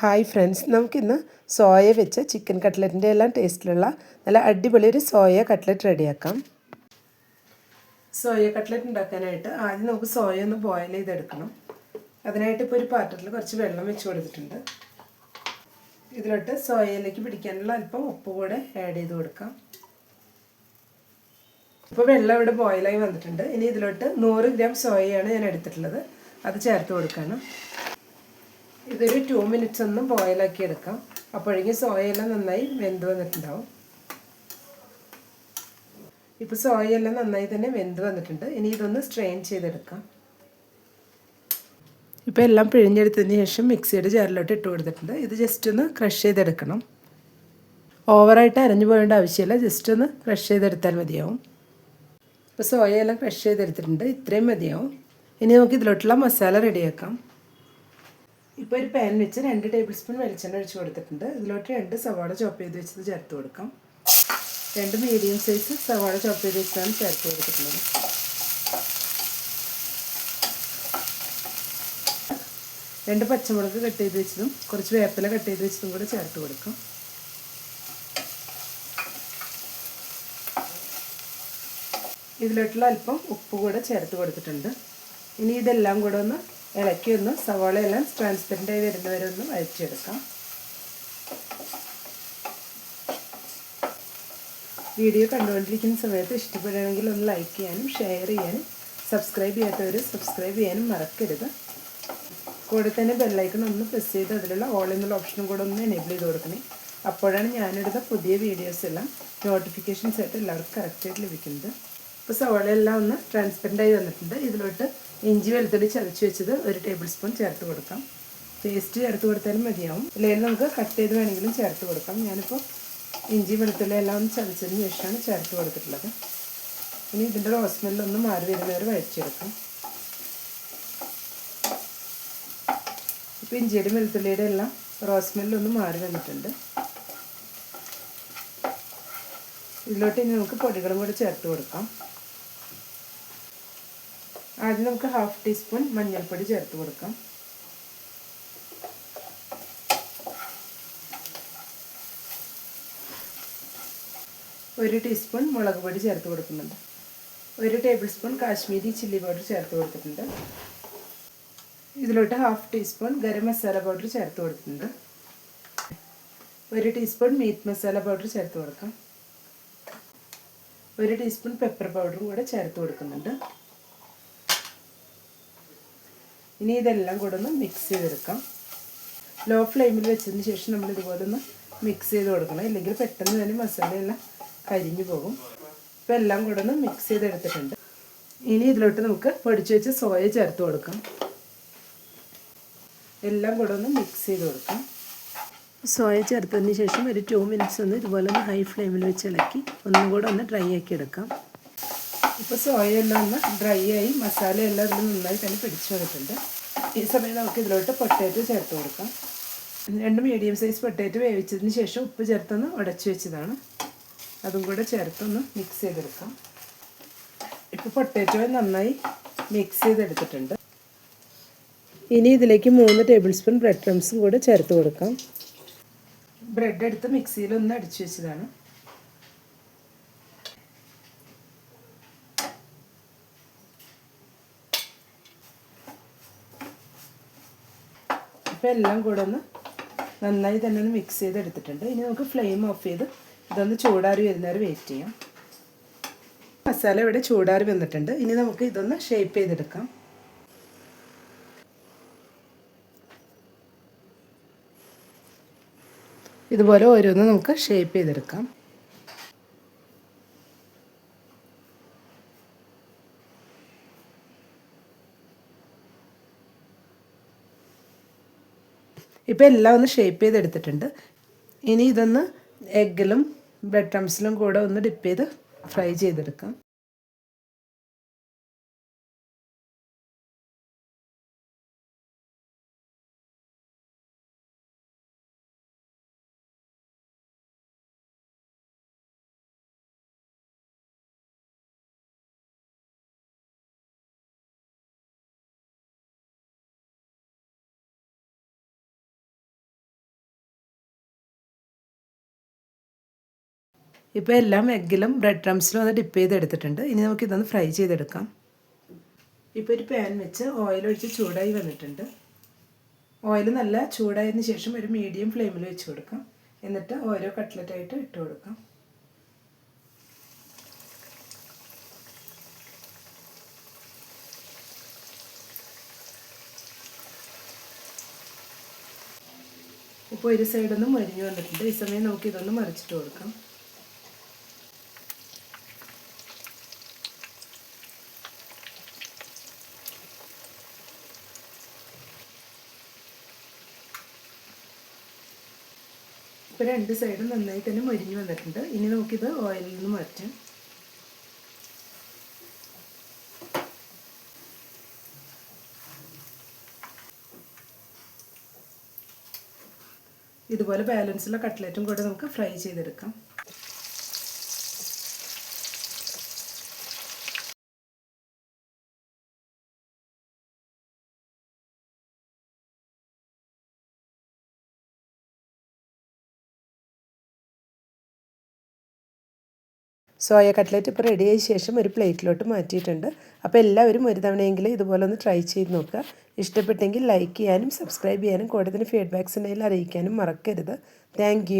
Hi friends, നമുക്കിന്ന് soya വെച്ച chicken കട്ട്ലറ്റിൻ്റെ എല്ലാം ടേസ്റ്റിലുള്ള നല്ല അടിപൊളി ഒരു സോയ കട്ട്ലറ്റ് റെഡിയാക്കാം. സോയ കട്ട്ലറ്റ് ഉണ്ടാക്കാനായിട്ട് ആദ്യം നമുക്ക് സോയ ഒന്ന് ബോയിൽ ചെയ്തെടുക്കണം. അതിനായിട്ട് ഇപ്പോൾ ഒരു പാത്രത്തിൽ കുറച്ച് വെള്ളം വെച്ച് കൊടുത്തിട്ടുണ്ട്. ഇതിലോട്ട് സോയയിലേക്ക് പിടിക്കാനുള്ള അല്പം ഉപ്പ് കൂടെ ആഡ് ചെയ്ത് കൊടുക്കാം. ഇപ്പോൾ വെള്ളം ഇവിടെ ബോയിലായി വന്നിട്ടുണ്ട്. ഇനി ഇതിലോട്ട് 100 ഗ്രാം സോയയാണ് ഞാൻ എടുത്തിട്ടുള്ളത്. അത് ചേർത്ത് കൊടുക്കുകയാണ്. ഇതൊരു 2 മിനിറ്റ്സ് ഒന്ന് ബോയിലാക്കി എടുക്കാം. അപ്പോഴേക്കും സോയയെല്ലാം നന്നായി വെന്ത് വന്നിട്ടുണ്ടാവും. ഇപ്പോൾ സോയയെല്ലാം നന്നായി തന്നെ വെന്ത് വന്നിട്ടുണ്ട്. ഇനി ഇതൊന്ന് സ്ട്രെയിൻ ചെയ്തെടുക്കാം. ഇപ്പോൾ എല്ലാം പിഴിഞ്ഞെടുത്തതിന് ശേഷം മിക്സിയുടെ ജാറിലോട്ട് ഇട്ട് കൊടുത്തിട്ടുണ്ട്. ഇത് ജസ്റ്റ് ഒന്ന് ക്രഷ് ചെയ്തെടുക്കണം. ഓവറായിട്ട് അരഞ്ഞു പോകേണ്ട ആവശ്യമില്ല, ജസ്റ്റ് ഒന്ന് ക്രഷ് ചെയ്തെടുത്താൽ മതിയാവും. ഇപ്പോൾ സോയയെല്ലാം ക്രഷ് ചെയ്തെടുത്തിട്ടുണ്ട്. ഇത്രയും മതിയാവും. ഇനി നമുക്ക് ഇതിലോട്ടുള്ള മസാല റെഡിയാക്കാം. ഇപ്പോൾ ഒരു പാൻ വെച്ച് 2 ടേബിൾ സ്പൂൺ വെളിച്ചെണ്ണ ഒഴിച്ച് കൊടുത്തിട്ടുണ്ട്. ഇതിലോട്ട് 2 സവാള ചോപ്പ് ചെയ്ത് വെച്ചത് ചേർത്ത് കൊടുക്കാം. 2 മീഡിയം സൈസ് സവാള ചോപ്പ് ചെയ്ത് വെച്ചാണ് ചേർത്ത് കൊടുത്തിട്ടുള്ളത്. 2 പച്ചമുളക് കട്ട് ചെയ്ത് വെച്ചതും കുറച്ച് വേപ്പില കട്ട് ചെയ്ത് വെച്ചതും കൂടെ ചേർത്ത് കൊടുക്കാം. ഇതിലോട്ടുള്ള അല്പം ഉപ്പ് കൂടെ ചേർത്ത് കൊടുത്തിട്ടുണ്ട്. ഇനി ഇതെല്ലാം കൂടെ ഒന്ന് ഇളക്കി ഒന്ന് സവാളയെല്ലാം ട്രാൻസ്പെറൻ്റായി വരുന്നവരെ ഒന്ന് വഴറ്റിയെടുക്കാം. വീഡിയോ കണ്ടുകൊണ്ടിരിക്കുന്ന സമയത്ത് ഇഷ്ടപ്പെടുകയാണെങ്കിൽ ഒന്ന് ലൈക്ക് ചെയ്യാനും ഷെയർ ചെയ്യാനും സബ്സ്ക്രൈബ് ചെയ്യാത്തവർ സബ്സ്ക്രൈബ് ചെയ്യാനും മറക്കരുത്. കൂടെ തന്നെ ബെല്ലൈക്കൺ ഒന്ന് പ്രസ് ചെയ്ത് അതിലുള്ള ഓൾ എന്നുള്ള ഓപ്ഷനും കൂടെ ഒന്ന് എനേബിൾ ചെയ്ത് കൊടുക്കണേ. അപ്പോഴാണ് ഞാനെടുത്ത പുതിയ വീഡിയോസ് എല്ലാം നോട്ടിഫിക്കേഷൻസ് ആയിട്ട് എല്ലാവർക്കും കറക്റ്റായിട്ട് ലഭിക്കുന്നത്. ഇപ്പോൾ സവാളയെല്ലാം ഒന്ന് ട്രാൻസ്പെറൻ്റായി വന്നിട്ടുണ്ട്. ഇതിലോട്ട് ഇഞ്ചി വെളുത്തുള്ളി ചതച്ച് വെച്ചത് 1 ടേബിൾ സ്പൂൺ ചേർത്ത് കൊടുക്കാം. പേസ്റ്റ് ചേർത്ത് കൊടുത്താലും മതിയാവും. അല്ലെങ്കിൽ നമുക്ക് കട്ട് ചെയ്ത് വേണമെങ്കിലും ചേർത്ത് കൊടുക്കാം. ഞാനിപ്പോൾ ഇഞ്ചി വെളുത്തുള്ളി എല്ലാം ഒന്ന് ചതച്ചതിന് ശേഷമാണ് ചേർത്ത് കൊടുത്തിട്ടുള്ളത്. ഇനി ഇതിൻ്റെ റോസ് സ്മെല്ലൊന്ന് മാറി വരുന്നവരെ വഴച്ചെടുക്കാം. ഇപ്പോൾ ഇഞ്ചിയുടെ വെളുത്തുള്ളിയുടെ എല്ലാം റോസ് സ്മെല്ലൊന്ന് മാറി വന്നിട്ടുണ്ട്. ഇതിലോട്ട് ഇനി നമുക്ക് പൊടികളും കൂടി ചേർത്ത് കൊടുക്കാം. ആദ്യം നമുക്ക് 1/2 ടീസ്പൂൺ മഞ്ഞൾപ്പൊടി ചേർത്ത് കൊടുക്കാം. 1 ടീസ്പൂൺ മുളക് പൊടി ചേർത്ത് കൊടുക്കുന്നുണ്ട്. 1 table spoon Kashmiri chilli powder ചേർത്ത് കൊടുത്തിട്ടുണ്ട്. ഇതിലോട്ട് 1/2 ടീസ്പൂൺ ഗരം മസാല പൗഡർ ചേർത്ത് കൊടുത്തിട്ടുണ്ട്. 1 ടീസ്പൂൺ മീറ്റ് മസാല പൗഡർ ചേർത്ത് കൊടുക്കാം. 1 ടീസ്പൂൺ പെപ്പർ പൗഡറും കൂടെ ചേർത്ത് കൊടുക്കുന്നുണ്ട്. ഇനി ഇതെല്ലാം കൂടെ ഒന്ന് മിക്സ് ചെയ്തെടുക്കാം. ലോ ഫ്ലെയിമിൽ വെച്ചതിന് ശേഷം നമ്മൾ ഇതുപോലെ ഒന്ന് മിക്സ് ചെയ്ത് കൊടുക്കണം. ഇല്ലെങ്കിൽ പെട്ടെന്ന് തന്നെ മസാലയെല്ലാം കരിഞ്ഞു പോകും. ഇപ്പോൾ എല്ലാം കൂടെ ഒന്ന് മിക്സ് ചെയ്തെടുത്തിട്ടുണ്ട്. ഇനി ഇതിലോട്ട് നമുക്ക് പൊടിച്ച് വെച്ച് സോയ ചേർത്ത് കൊടുക്കാം. എല്ലാം കൂടെ ഒന്ന് മിക്സ് ചെയ്ത് കൊടുക്കാം. സോയ ചേർത്തതിന് ശേഷം ഒരു 2 മിനിറ്റ്സ് ഒന്ന് ഇതുപോലെ ഒന്ന് ഹൈ ഫ്ലെയിമിൽ വെച്ച് ഇളക്കി ഒന്നും കൂടെ ഒന്ന് ഡ്രൈ ആക്കി എടുക്കാം. ഇപ്പോൾ സോയ എല്ലാം ഒന്ന് ഡ്രൈ ആയി മസാലയെല്ലാം ഇതിൽ നന്നായി തന്നെ പിടിച്ചു വന്നിട്ടുണ്ട്. ഈ സമയം നമുക്ക് ഇതിലോട്ട് പൊട്ടാറ്റോ ചേർത്ത് കൊടുക്കാം. 2 മീഡിയം സൈസ് പൊട്ടാറ്റോ വേവിച്ചതിന് ശേഷം ഉപ്പ് ചേർത്തൊന്ന് ഉടച്ചു വെച്ചതാണ്. അതും കൂടെ ചേർത്തൊന്ന് മിക്സ് ചെയ്തെടുക്കാം. ഇപ്പോൾ പൊട്ടാറ്റോ നന്നായി മിക്സ് ചെയ്തെടുത്തിട്ടുണ്ട്. ഇനി ഇതിലേക്ക് 3 ടേബിൾ സ്പൂൺ ബ്രെഡ് ക്രംസും കൂടെ ചേർത്ത് കൊടുക്കാം. ബ്രെഡ് എടുത്ത് മിക്സിയിലൊന്ന് അടിച്ചു വെച്ചതാണ്. ഇപ്പോൾ എല്ലാം കൂടെ ഒന്ന് നന്നായി തന്നെ ഒന്ന് മിക്സ് ചെയ്തെടുത്തിട്ടുണ്ട്. ഇനി നമുക്ക് ഫ്ലെയിം ഓഫ് ചെയ്ത് ഇതൊന്ന് ചൂടാറി വരുന്നവരെ വെയിറ്റ് ചെയ്യാം. മസാല ഇവിടെ ചൂടാറി വന്നിട്ടുണ്ട്. ഇനി നമുക്ക് ഇതൊന്ന് ഷേപ്പ് ചെയ്തെടുക്കാം. ഇതുപോലെ ഓരോന്ന് നമുക്ക് ഷേപ്പ് ചെയ്തെടുക്കാം. ഇപ്പോൾ എല്ലാം ഒന്ന് ഷേപ്പ് ചെയ്തെടുത്തിട്ടുണ്ട്. ഇനി ഇതൊന്ന് എഗ്ഗിലും ബ്രെഡ് ക്രംസിലും കൂടെ ഒന്ന് ഡിപ്പ് ചെയ്ത് ഫ്രൈ ചെയ്തെടുക്കാം. ഇപ്പോൾ എല്ലാം എഗ്ഗിലും ബ്രെഡ് ക്രംസിലും ഒന്ന് ഡിപ്പ് ചെയ്തെടുത്തിട്ടുണ്ട്. ഇനി നമുക്കിതൊന്ന് ഫ്രൈ ചെയ്തെടുക്കാം. ഇപ്പോൾ ഒരു പാൻ വെച്ച് ഓയിലൊഴിച്ച് ചൂടായി വന്നിട്ടുണ്ട്. ഓയിൽ നല്ല ചൂടായതിന് ശേഷം ഒരു മീഡിയം ഫ്ലെയിമിൽ വെച്ച് കൊടുക്കാം. എന്നിട്ട് ഓരോ കട്ട്ലറ്റായിട്ട് ഇട്ട് കൊടുക്കാം. ഇപ്പോൾ ഒരു സൈഡൊന്ന് മൊരിഞ്ഞ് വന്നിട്ടുണ്ട്. ഈ സമയം നമുക്കിതൊന്ന് മറിച്ചിട്ട് കൊടുക്കാം. ഇപ്പോൾ രണ്ട് സൈഡും നന്നായി തന്നെ മൊരിഞ്ഞ് വന്നിട്ടുണ്ട്. ഇനി നമുക്കിത് ഓയിലിൽ നിന്ന് മാറ്റാം. ഇതുപോലെ ബാലൻസുള്ള കട്ട്ലറ്റും കൂടെ നമുക്ക് ഫ്രൈ ചെയ്തെടുക്കാം. സോയ കട്ട്ലറ്റ് ഇപ്പോൾ റെഡി ആയ ശേഷം ഒരു പ്ലേറ്റിലോട്ട് മാറ്റിയിട്ടുണ്ട്. അപ്പോൾ എല്ലാവരും ഒരു തവണയെങ്കിലും ഇതുപോലെ ഒന്ന് ട്രൈ ചെയ്ത് നോക്കുക. ഇഷ്ടപ്പെട്ടെങ്കിൽ ലൈക്ക് ചെയ്യാനും സബ്സ്ക്രൈബ് ചെയ്യാനും കൂടെ തന്നെ ഫീഡ്ബാക്ക്സ് ഉണ്ടെങ്കിൽ അറിയിക്കാനും മറക്കരുത്. താങ്ക്